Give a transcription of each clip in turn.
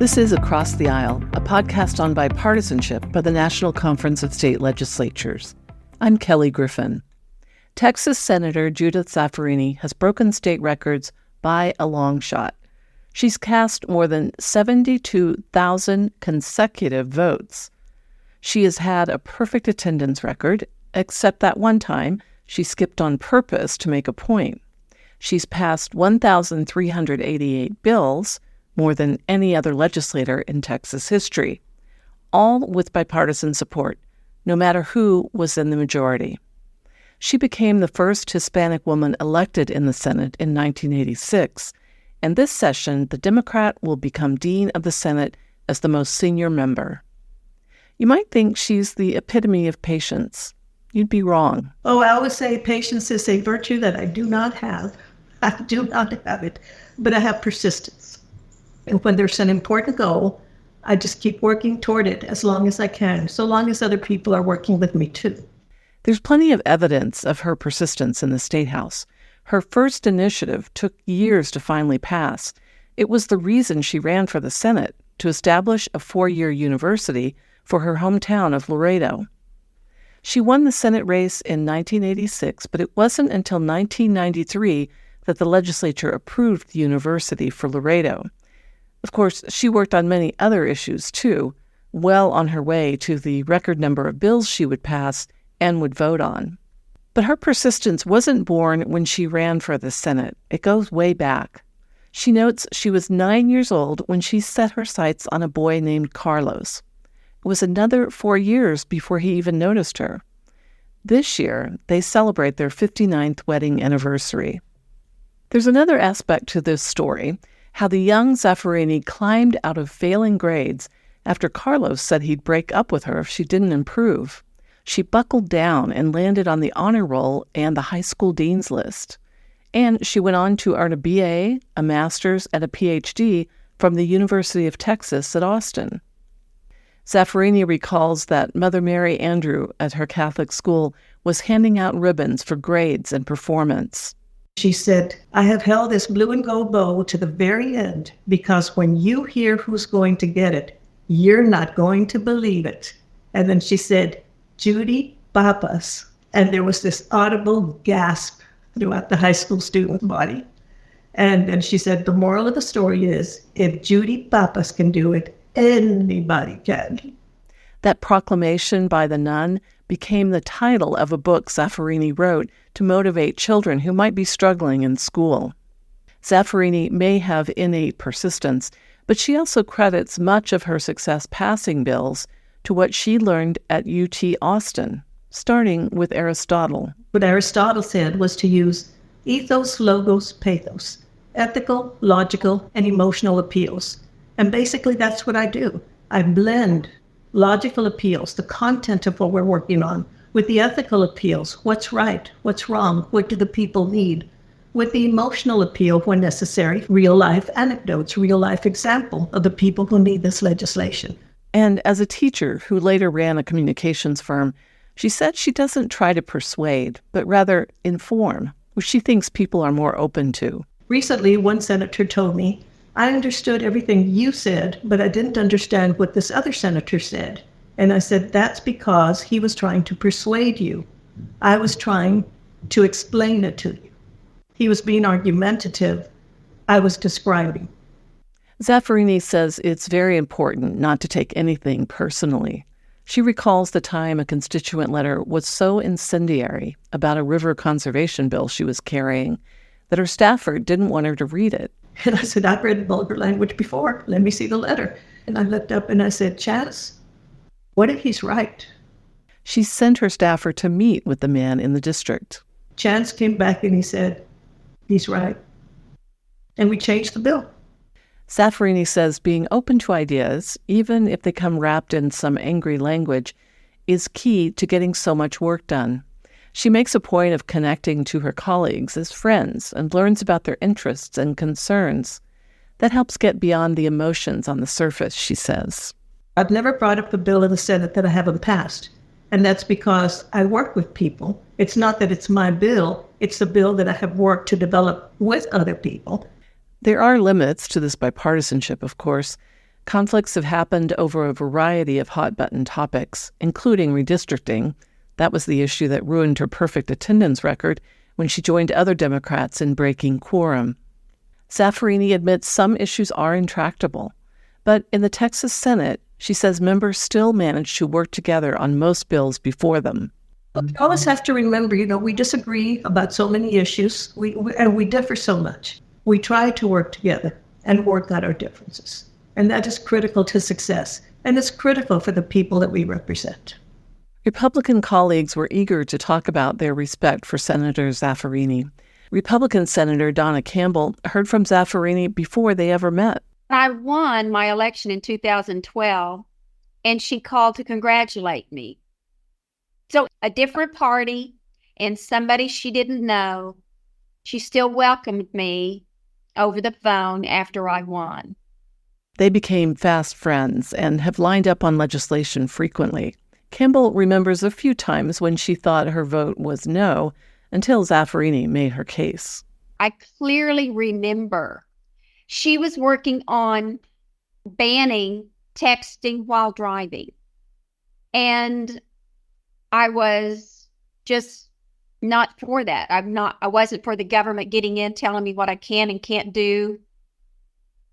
This is Across the Aisle, a podcast on bipartisanship by the National Conference of State Legislatures. I'm Kelly Griffin. Texas Senator Judith Zaffirini has broken state records by a long shot. She's cast more than 72,000 consecutive votes. She has had a perfect attendance record, except that one time she skipped on purpose to make a point. She's passed 1,388 bills, more than any other legislator in Texas history, all with bipartisan support, no matter who was in the majority. She became the first Hispanic woman elected in the Senate in 1986, and this session, the Democrat will become Dean of the Senate as the most senior member. You might think she's the epitome of patience. You'd be wrong. Oh, I always say patience is a virtue that I do not have. I do not have it, but I have persistence. And when there's an important goal, I just keep working toward it as long as I can, so long as other people are working with me too. There's plenty of evidence of her persistence in the State House. Her first initiative took years to finally pass. It was the reason she ran for the Senate, to establish a 4-year university for her hometown of Laredo. She won the Senate race in 1986, but it wasn't until 1993 that the legislature approved the university for Laredo. Of course, she worked on many other issues, too, well on her way to the record number of bills she would pass and would vote on. But her persistence wasn't born when she ran for the Senate. It goes way back. She notes she was 9 years old when she set her sights on a boy named Carlos. It was another 4 years before he even noticed her. This year, they celebrate their 59th wedding anniversary. There's another aspect to this story, how the young Zaffirini climbed out of failing grades after Carlos said he'd break up with her if she didn't improve. She buckled down and landed on the honor roll and the high school dean's list. And she went on to earn a BA, a master's, and a PhD from the University of Texas at Austin. Zaffirini recalls that Mother Mary Andrew at her Catholic school was handing out ribbons for grades and performance. She said, I have held this blue and gold bow to the very end because when you hear who's going to get it, you're not going to believe it. And then she said, Judy Papas. And there was this audible gasp throughout the high school student body. And then she said, the moral of the story is, if Judy Papas can do it, anybody can. That proclamation by the nun became the title of a book Zaffirini wrote to motivate children who might be struggling in school. Zaffirini may have innate persistence, but she also credits much of her success passing bills to what she learned at UT Austin, starting with Aristotle. What Aristotle said was to use ethos, logos, pathos, ethical, logical, and emotional appeals. And basically that's what I do. I blend logical appeals, the content of what we're working on, with the ethical appeals, what's right, what's wrong, what do the people need, with the emotional appeal when necessary, real-life anecdotes, real-life example of the people who need this legislation. And as a teacher who later ran a communications firm, she said she doesn't try to persuade, but rather inform, which she thinks people are more open to. Recently, one senator told me, I understood everything you said, but I didn't understand what this other senator said. And I said, that's because he was trying to persuade you. I was trying to explain it to you. He was being argumentative. I was describing. Zaffirini says it's very important not to take anything personally. She recalls the time a constituent letter was so incendiary about a river conservation bill she was carrying that her staffer didn't want her to read it. And I said, I've read vulgar language before. Let me see the letter. And I looked up and I said, Chance, what if he's right? She sent her staffer to meet with the man in the district. Chance came back and he said, he's right. And we changed the bill. Zaffirini says being open to ideas, even if they come wrapped in some angry language, is key to getting so much work done. She makes a point of connecting to her colleagues as friends and learns about their interests and concerns. That helps get beyond the emotions on the surface, she says. I've never brought up a bill in the Senate that I haven't passed. And that's because I work with people. It's not that it's my bill. It's a bill that I have worked to develop with other people. There are limits to this bipartisanship, of course. Conflicts have happened over a variety of hot-button topics, including redistricting. That was the issue that ruined her perfect attendance record when she joined other Democrats in breaking quorum. Zaffirini admits some issues are intractable, but in the Texas Senate, she says members still manage to work together on most bills before them. We always have to remember, we disagree about so many issues, and we differ so much. We try to work together and work out our differences. And that is critical to success, and it's critical for the people that we represent. Republican colleagues were eager to talk about their respect for Senator Zaffirini. Republican Senator Donna Campbell heard from Zaffirini before they ever met. I won my election in 2012, and she called to congratulate me. So a different party and somebody she didn't know, she still welcomed me over the phone after I won. They became fast friends and have lined up on legislation frequently. Campbell remembers a few times when she thought her vote was no until Zaffirini made her case. I clearly remember she was working on banning texting while driving. And I was just not for that. I wasn't for the government getting in, telling me what I can and can't do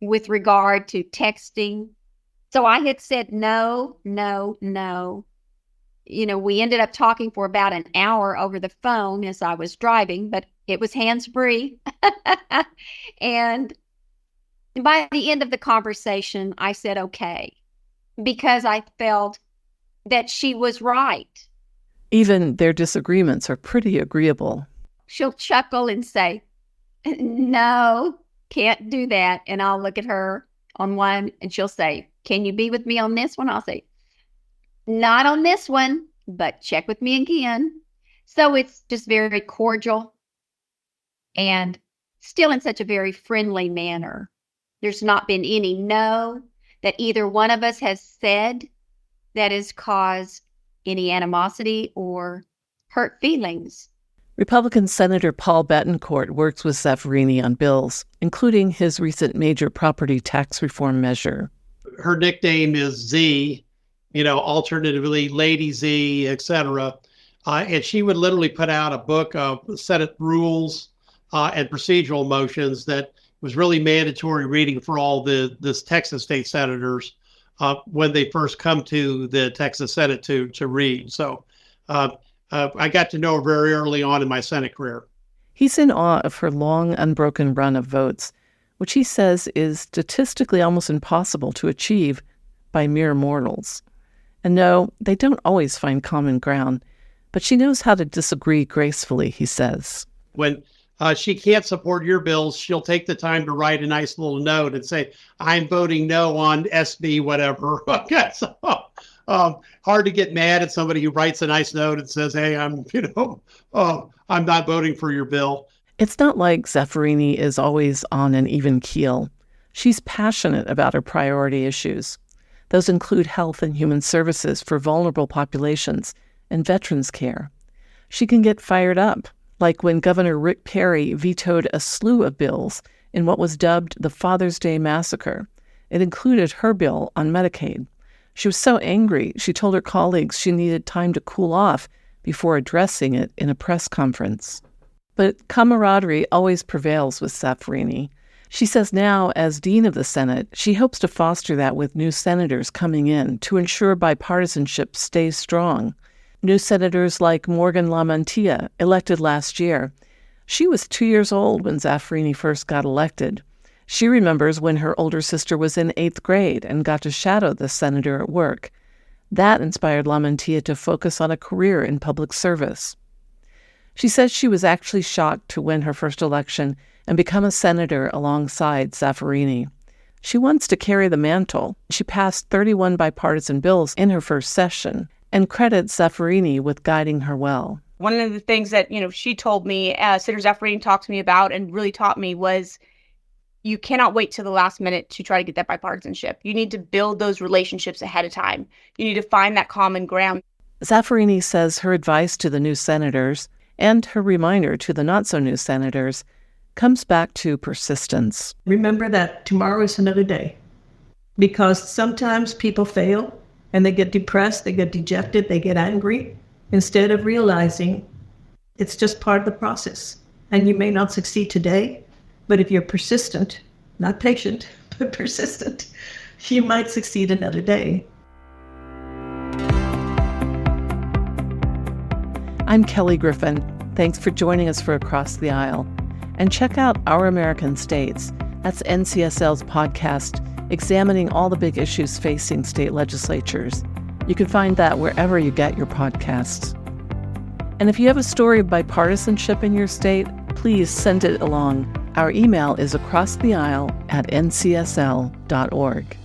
with regard to texting. So I had said no. We ended up talking for about an hour over the phone as I was driving, but it was hands-free. And by the end of the conversation, I said okay, because I felt that she was right. Even their disagreements are pretty agreeable. She'll chuckle and say, no, can't do that. And I'll look at her on one and she'll say, can you be with me on this one? I'll say, not on this one, but check with me again. So it's just very cordial and still in such a very friendly manner. There's not been any no that either one of us has said that has caused any animosity or hurt feelings. Republican Senator Paul Bettencourt works with Zaffirini on bills, including his recent major property tax reform measure. Her nickname is Z, alternatively Lady Z, etc. And she would literally put out a book of Senate rules and procedural motions that was really mandatory reading for all the Texas state senators when they first come to the Texas Senate to read. So I got to know her very early on in my Senate career. He's in awe of her long, unbroken run of votes, which he says is statistically almost impossible to achieve by mere mortals. And no, they don't always find common ground, but she knows how to disagree gracefully, he says. When she can't support your bills, she'll take the time to write a nice little note and say, I'm voting no on SB whatever. So, hard to get mad at somebody who writes a nice note and says, hey, I'm not voting for your bill. It's not like Zaffirini is always on an even keel. She's passionate about her priority issues. Those include health and human services for vulnerable populations and veterans care. She can get fired up, like when Governor Rick Perry vetoed a slew of bills in what was dubbed the Father's Day Massacre. It included her bill on Medicaid. She was so angry, she told her colleagues she needed time to cool off before addressing it in a press conference. But camaraderie always prevails with Zaffirini. She says now, as dean of the Senate, she hopes to foster that with new senators coming in to ensure bipartisanship stays strong. New senators like Morgan LaMantia, elected last year. She was 2 years old when Zaffirini first got elected. She remembers when her older sister was in 8th grade and got to shadow the senator at work. That inspired LaMantia to focus on a career in public service. She says she was actually shocked to win her first election and become a senator alongside Zaffirini. She wants to carry the mantle. She passed 31 bipartisan bills in her first session and credits Zaffirini with guiding her well. One of the things that, she told me, Senator Zaffirini talked to me about and really taught me was you cannot wait till the last minute to try to get that bipartisanship. You need to build those relationships ahead of time. You need to find that common ground. Zaffirini says her advice to the new senators and her reminder to the not-so-new senators comes back to persistence. Remember that tomorrow is another day. because sometimes people fail and they get depressed, they get dejected, they get angry, instead of realizing it's just part of the process. And you may not succeed today, but if you're persistent, not patient, but persistent, you might succeed another day. I'm Kelly Griffin. Thanks for joining us for Across the Aisle. And check out Our American States. That's NCSL's podcast examining all the big issues facing state legislatures. You can find that wherever you get your podcasts. And if you have a story of bipartisanship in your state, please send it along. Our email is acrosstheaisle@ncsl.org.